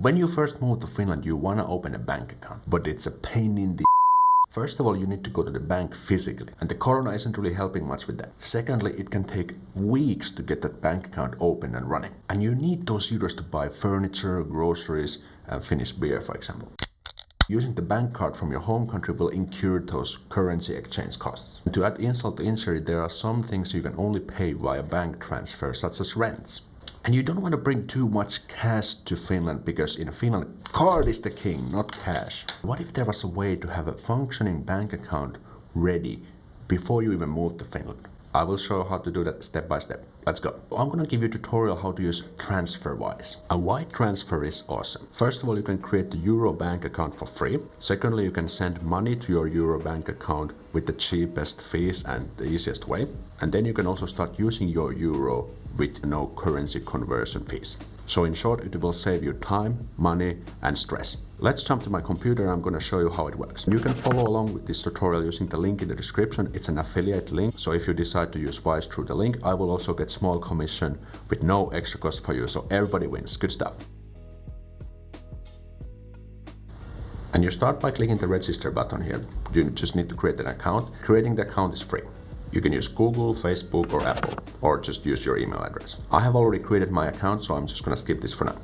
When you first move to Finland, you want to open a bank account, but it's a pain in the First of all, you need to go to the bank physically, and the corona isn't really helping much with that. Secondly, it can take weeks to get that bank account open and running. And you need those euros to buy furniture, groceries, and Finnish beer, for example. Using the bank card from your home country will incur those currency exchange costs. To add insult to injury, there are some things you can only pay via bank transfer, such as rents. And you don't want to bring too much cash to Finland because in Finland, card is the king, not cash. What if there was a way to have a functioning bank account ready before you even move to Finland? I will show how to do that step by step. Let's go. I'm gonna give you a tutorial how to use TransferWise. And why transfer is awesome. First of all, you can create the Euro bank account for free. Secondly, you can send money to your Euro bank account with the cheapest fees and the easiest way. And then you can also start using your Euro with no currency conversion fees. So in short, it will save you time, money, and stress. Let's jump to my computer. I'm going to show you how it works. You can follow along with this tutorial using the link in the description. It's an affiliate link. So if you decide to use Wise through the link, I will also get small commission with no extra cost for you. So everybody wins. Good stuff. And you start by clicking the register button here. You just need to create an account. Creating the account is free. You can use Google, Facebook, or Apple, or just use your email address. I have already created my account, so I'm just gonna skip this for now.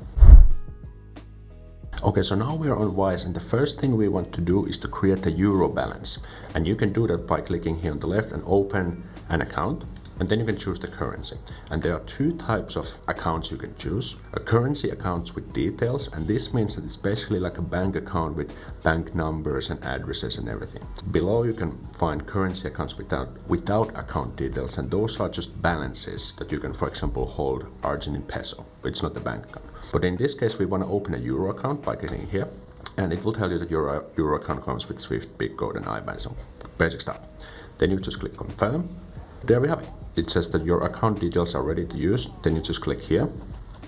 Okay, so now we are on Wise, and the first thing we want to do is to create a Euro balance. And you can do that by clicking here on the left and open an account. And then you can choose the currency. And there are two types of accounts you can choose. A currency accounts with details, and this means that it's basically like a bank account with bank numbers and addresses and everything. Below you can find currency accounts without account details, and those are just balances that you can, for example, hold Argentine peso. It's not a bank account. But in this case, we want to open a Euro account by clicking here, and it will tell you that your Euro account comes with SWIFT, BIC code, and IBAN, so basic stuff. Then you just click confirm. There we have it. It says that your account details are ready to use. Then you just click here.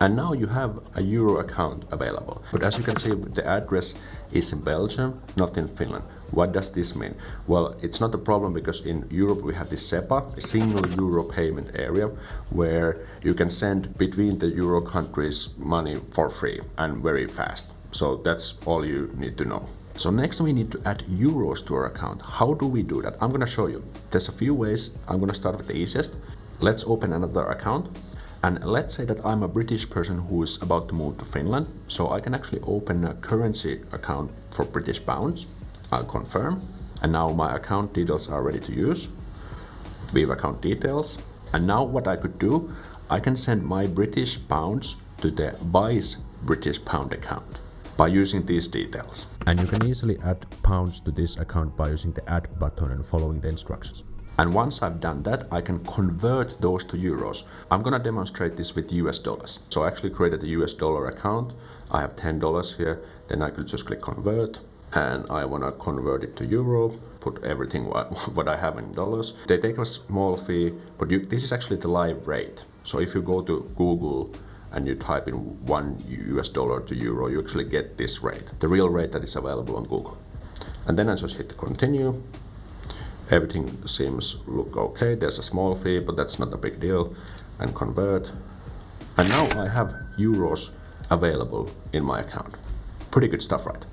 And now you have a Euro account available. But as you can see, the address is in Belgium, not in Finland. What does this mean? Well, it's not a problem because in Europe we have this SEPA, a single Euro payment area, where you can send between the Euro countries money for free and very fast. So that's all you need to know. So next we need to add euros to our account. How do we do that? I'm gonna show you. There's a few ways. I'm gonna start with the easiest. Let's open another account. And let's say that I'm a British person who is about to move to Finland. So I can actually open a currency account for British pounds. I'll confirm. And now my account details are ready to use. We have account details. And now what I could do, I can send my British pounds to the Wise British pound account by using these details. And you can easily add pounds to this account by using the add button and following the instructions. And once I've done that, I can convert those to euros. I'm gonna demonstrate this with US dollars. So I actually created a US dollar account. I have $10 here. Then I could just click convert, and I wanna convert it to euro, put everything what I have in dollars. They take a small fee, but this is actually the live rate. So if you go to Google and you type in $1 to euro, you actually get this rate, the real rate that is available on Google. And then I just hit continue. Everything seems look okay. There's a small fee, but that's not a big deal. And convert. And now I have euros available in my account. Pretty good stuff, right?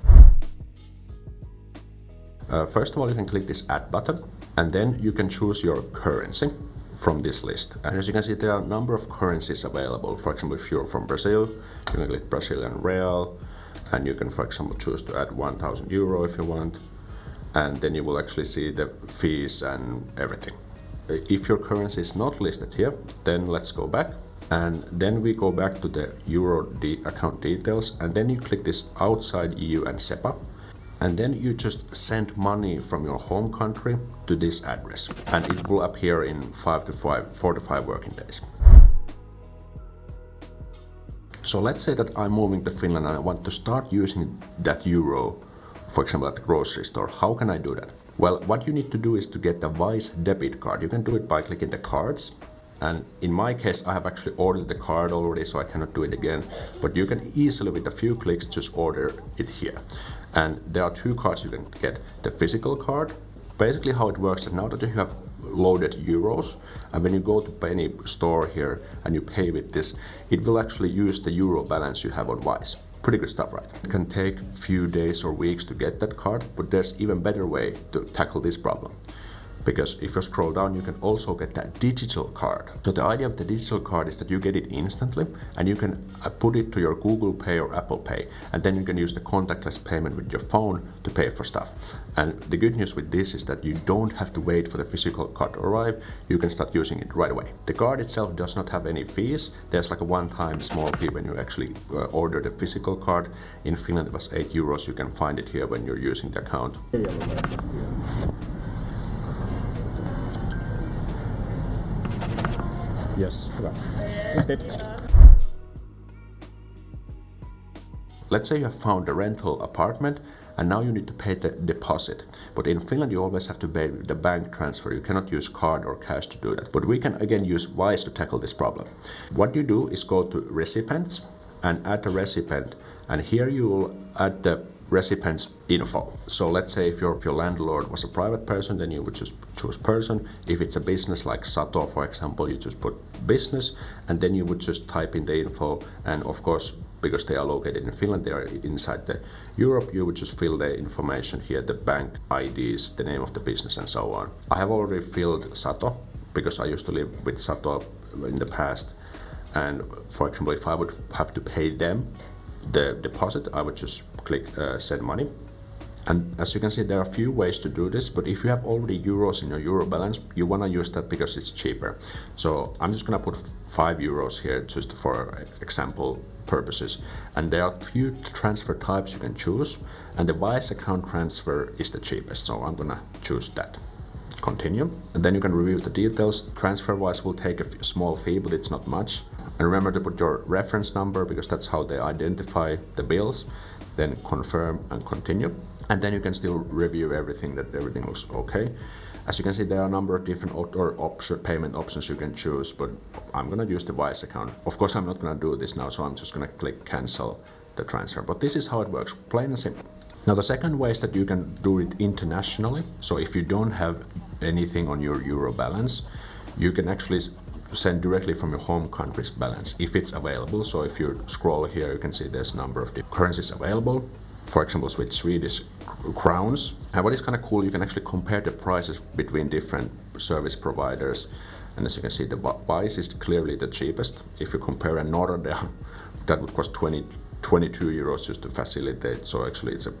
First of all, you can click this add button, and then you can choose your currency from this list. And as you can see, there are a number of currencies available. For example, if you're from Brazil, you can click Brazilian real, and you can, for example, choose to add 1,000 euro if you want. And then you will actually see the fees and everything. If your currency is not listed here, then let's go back. And then we go back to the Euro account details, and then you click this outside EU and SEPA. And then you just send money from your home country to this address, and it will appear in 4 to 5 working days. So let's say that I'm moving to Finland and I want to start using that euro, for example, at the grocery store. How can I do that? Well, what you need to do is to get the Wise debit card. You can do it by clicking the cards. And in my case, I have actually ordered the card already, so I cannot do it again. But you can easily, with a few clicks, just order it here. And there are two cards you can get. The physical card. Basically how it works is now that you have loaded euros, and when you go to any store here and you pay with this, it will actually use the euro balance you have on Wise. Pretty good stuff, right? It can take a few days or weeks to get that card, but there's even better way to tackle this problem. Because if you scroll down, you can also get that digital card. So the idea of the digital card is that you get it instantly and you can put it to your Google Pay or Apple Pay, and then you can use the contactless payment with your phone to pay for stuff. And the good news with this is that you don't have to wait for the physical card to arrive. You can start using it right away. The card itself does not have any fees. There's like a one-time small fee when you actually order the physical card. In Finland it was 8 euros. You can find it here when you're using the account. Yes, hyvä. Let's say you have found a rental apartment and now you need to pay the deposit. But in Finland you always have to pay the bank transfer. You cannot use card or cash to do that. But we can again use Wise to tackle this problem. What you do is go to recipients and add a recipient, and here you will add the recipient's info. So let's say if your landlord was a private person, then you would just choose person. If it's a business like Sato, for example, you just put business, and then you would just type in the info. And of course, because they are located in Finland, they are inside the Europe, you would just fill the information here, the bank IDs, the name of the business, and so on. I have already filled Sato because I used to live with Sato in the past. And for example, if I would have to pay them the deposit, I would just click send money. And as you can see, there are a few ways to do this, but if you have already euros in your euro balance, you want to use that because it's cheaper. So I'm just going to put 5 euros here just for example purposes. And there are a few transfer types you can choose, and the Wise account transfer is the cheapest, so I'm going to choose that. Continue, and then you can review the details. TransferWise will take a small fee, but it's not much. And remember to put your reference number because that's how they identify the bills. Then confirm and continue. And then you can still review everything, that everything looks okay. As you can see, there are a number of different payment options you can choose, but I'm going to use the Wise account. Of course, I'm not going to do this now, so I'm just going to click cancel the transfer. But this is how it works, plain and simple. Now the second way is that you can do it internationally. So if you don't have anything on your euro balance, you can actually send directly from your home country's balance if it's available. So if you scroll here, you can see there's a number of different currencies available. For example, Swedish crowns. And what is kind of cool, you can actually compare the prices between different service providers. And as you can see, the Wise is clearly the cheapest. If you compare a Nordea, that would cost 22 euros just to facilitate. So actually it's a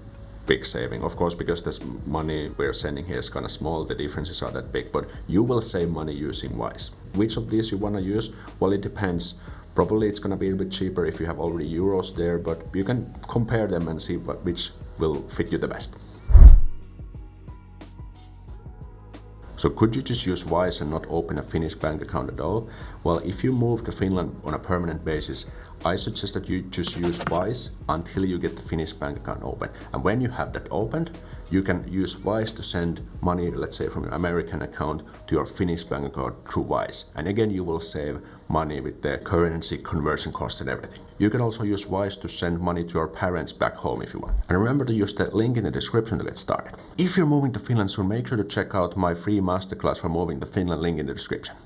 big saving. Of course, because this money we're sending here is kind of small, the differences are that big, but you will save money using Wise. Which of these you want to use? Well, it depends. Probably it's going to be a bit cheaper if you have already euros there, but you can compare them and see which will fit you the best. So could you just use Wise and not open a Finnish bank account at all? Well, if you move to Finland on a permanent basis, I suggest that you just use Wise until you get the Finnish bank account open. And when you have that opened, you can use Wise to send money, let's say from your American account to your Finnish bank account through Wise. And again, you will save money with the currency conversion cost and everything. You can also use Wise to send money to your parents back home if you want. And remember to use the link in the description to get started. If you're moving to Finland soon, make sure to check out my free masterclass for moving to Finland, link in the description.